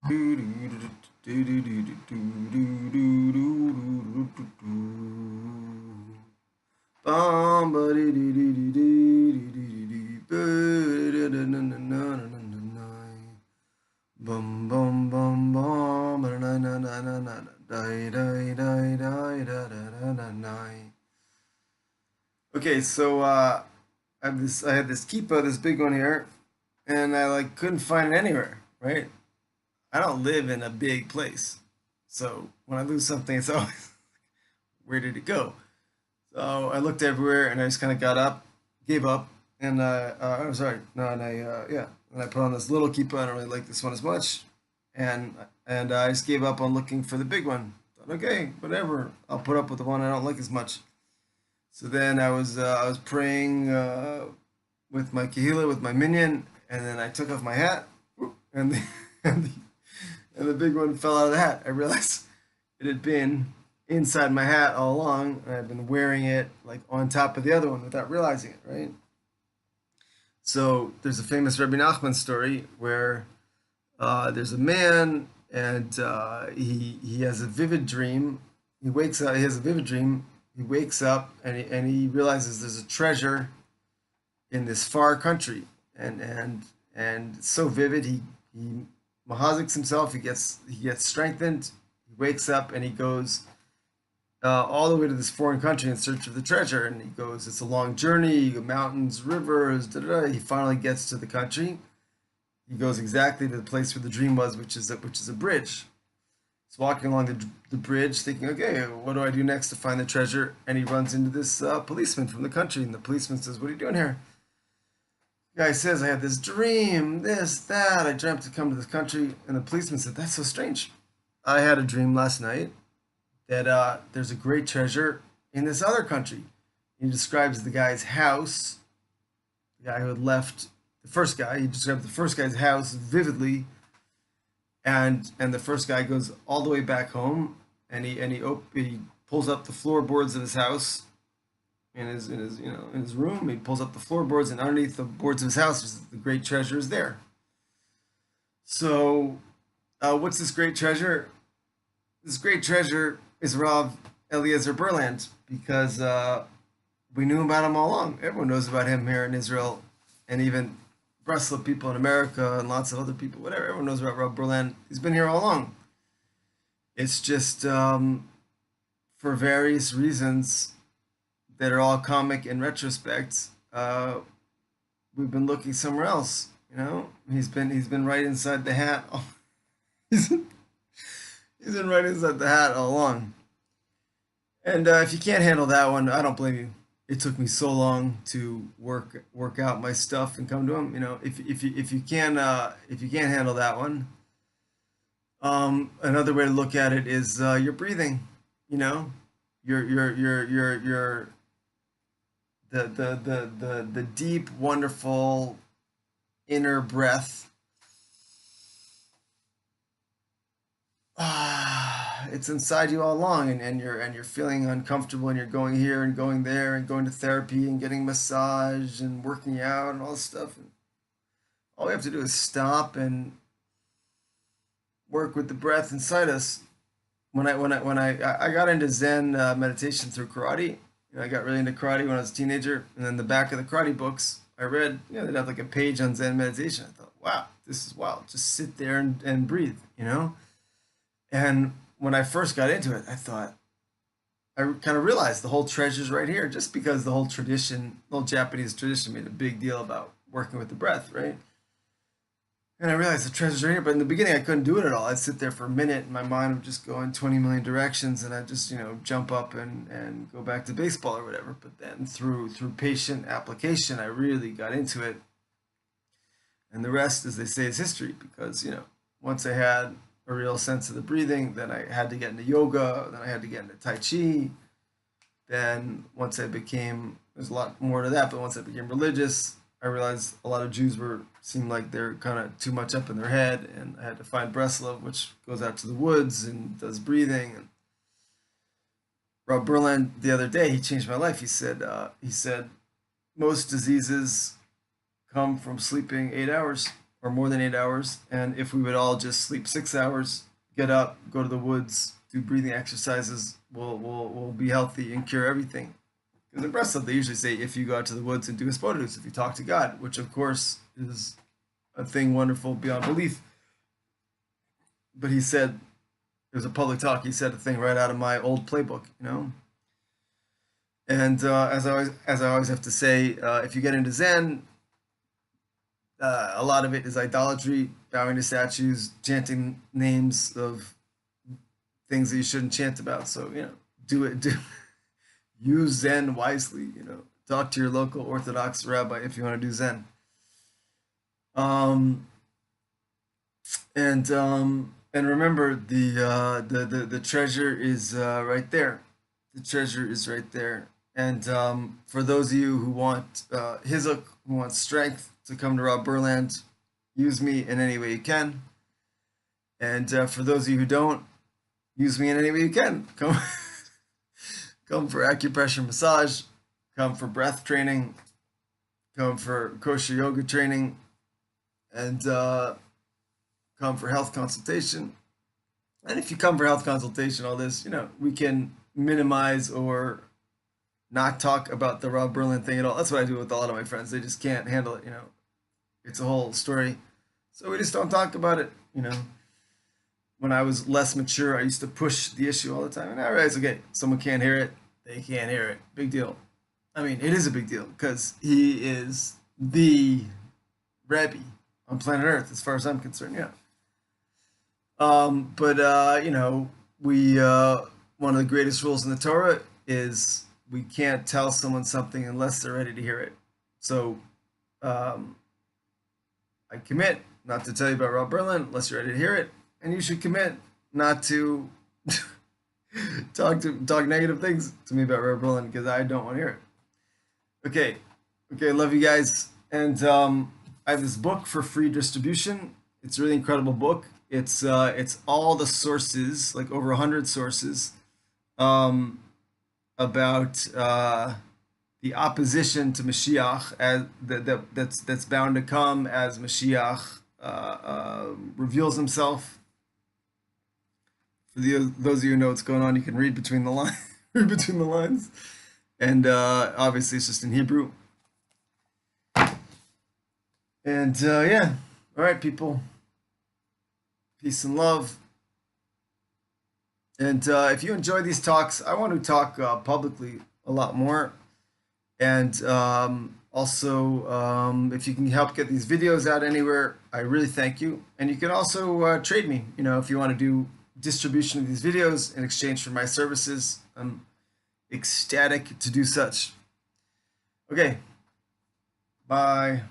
Bum bum bum bum na na na na na na die die die die da da da da die. Okay, so I had this kippah, this big one here, and I like couldn't find it anywhere, right? I don't live in a big place. So when I lose something, it's always where did it go? So I looked everywhere and I just kind of got up, gave up, and I'm sorry, no, and yeah, and I put on this little keeper. I don't really like this one as much, and I just gave up on looking for the big one. Thought, okay, whatever, I'll put up with the one I don't like as much. So then I was praying with my kahila with my minion, and then I took off my hat, and the, and the and the big one fell out of the hat. I realized it had been inside my hat all along, and I've been wearing it like on top of the other one without realizing it, right? So there's a famous Rabbi Nachman story where there's a man and he has a vivid dream. He wakes up. He has a vivid dream. He wakes up and he realizes there's a treasure in this far country, and it's so vivid. He mahaziks himself. He gets strengthened. He wakes up and he goes all the way to this foreign country in search of the treasure. And he goes, it's a long journey, mountains, rivers, da, da, da. He finally gets to the country. He goes exactly to the place where the dream was, which is a bridge. He's walking along the bridge, thinking, okay, what do I do next to find the treasure? And he runs into this policeman from the country, and the policeman says, what are you doing here? The guy says, I had this dream, this, that. I dreamt to come to this country. And the policeman said, that's so strange. I had a dream last night that there's a great treasure in this other country. He describes the guy's house, the guy who had left, the first guy. He describes the first guy's house vividly, and the first guy goes all the way back home, and he pulls up the floorboards of his house, in his room. He pulls up the floorboards, and underneath the boards of his house, the great treasure is there. So, what's this great treasure? This great treasure is Rav Eliezer Berland, because we knew about him all along. Everyone knows about him here in Israel, and even Breslov people in America and lots of other people, whatever. Everyone knows about Rav Berland. He's been here all along. It's just for various reasons that are all comic in retrospect. We've been looking somewhere else. You know, he's been right inside the hat. he's been right inside the hat all along. And if you can't handle that one, I don't blame you. It took me so long to work out my stuff and come to him. You know, if you can't handle that one, another way to look at it is your breathing. You know, your the deep, wonderful inner breath. It's inside you all along, and you're feeling uncomfortable, and you're going here and going there and going to therapy and getting massage and working out and all this stuff. And all we have to do is stop and work with the breath inside us. When I got into Zen meditation through karate. You know, I got really into karate when I was a teenager, and then the back of the karate books I read, you know, they'd have like a page on Zen meditation. I thought, wow, this is wild. Just sit there and breathe, you know. And when I first got into it, I thought, I kind of realized the whole treasure's right here, just because the whole tradition, the whole Japanese tradition, made a big deal about working with the breath, right? And I realized the treasure's right here, but in the beginning I couldn't do it at all. I'd sit there for a minute, and my mind would just go in 20 million directions, and I'd just, jump up and go back to baseball or whatever. But then through patient application, I really got into it. And the rest, as they say, is history, because, once I had a real sense of the breathing, then I had to get into yoga, then I had to get into Tai Chi. Then once I became, there's a lot more to that, but once I became religious, I realized a lot of Jews seemed like they're kind of too much up in their head, and I had to find Breslov, which goes out to the woods and does breathing. And Rob Berland, the other day, he changed my life. He said most diseases come from sleeping 8 hours. or more than 8 hours. And if we would all just sleep 6 hours, get up, go to the woods, do breathing exercises, we'll be healthy and cure everything. Because in Breslov, they usually say if you go out to the woods and do a spodus, if you talk to God, which of course is a thing wonderful beyond belief. But he said, it was a public talk, he said a thing right out of my old playbook, you know? And as I always have to say, if you get into Zen, a lot of it is idolatry, bowing to statues, chanting names of things that you shouldn't chant about. So, you know, do use Zen wisely. You know, talk to your local Orthodox rabbi if you want to do Zen. Um, and remember the treasure is right there. The treasure is right there. And for those of you who want Hizuk, who want strength to come to Rob Berland, use me in any way you can. And for those of you who don't, use me in any way you can. Come for acupressure massage, come for breath training, come for kosher yoga training, and come for health consultation. And if you come for health consultation, all this, you know, we can minimize or not talk about the Rob Berland thing at all. That's what I do with a lot of my friends. They just can't handle it, you know. It's a whole story. So we just don't talk about it, you know. When I was less mature, I used to push the issue all the time. And I realized, okay, someone can't hear it, they can't hear it. Big deal. I mean, it is a big deal because he is the Rebbe on planet Earth, as far as I'm concerned, yeah. But you know, we one of the greatest rules in the Torah is we can't tell someone something unless they're ready to hear it. So um, I commit not to tell you about Rob Berland unless you're ready to hear it, and you should commit not to talk negative things to me about Rob Berland because I don't want to hear it. Okay, love you guys, and I have this book for free distribution. It's a really incredible book. It's all the sources, like over 100 sources, um, about the opposition to Mashiach as that's bound to come as Mashiach reveals himself. For those of you who know what's going on, you can read between the lines. Read between the lines, and obviously it's just in Hebrew. And yeah, all right, people. Peace and love. And if you enjoy these talks, I want to talk publicly a lot more. And also, if you can help get these videos out anywhere, I really thank you. And you can also trade me, you know, if you want to do distribution of these videos in exchange for my services. I'm ecstatic to do such. Okay, bye.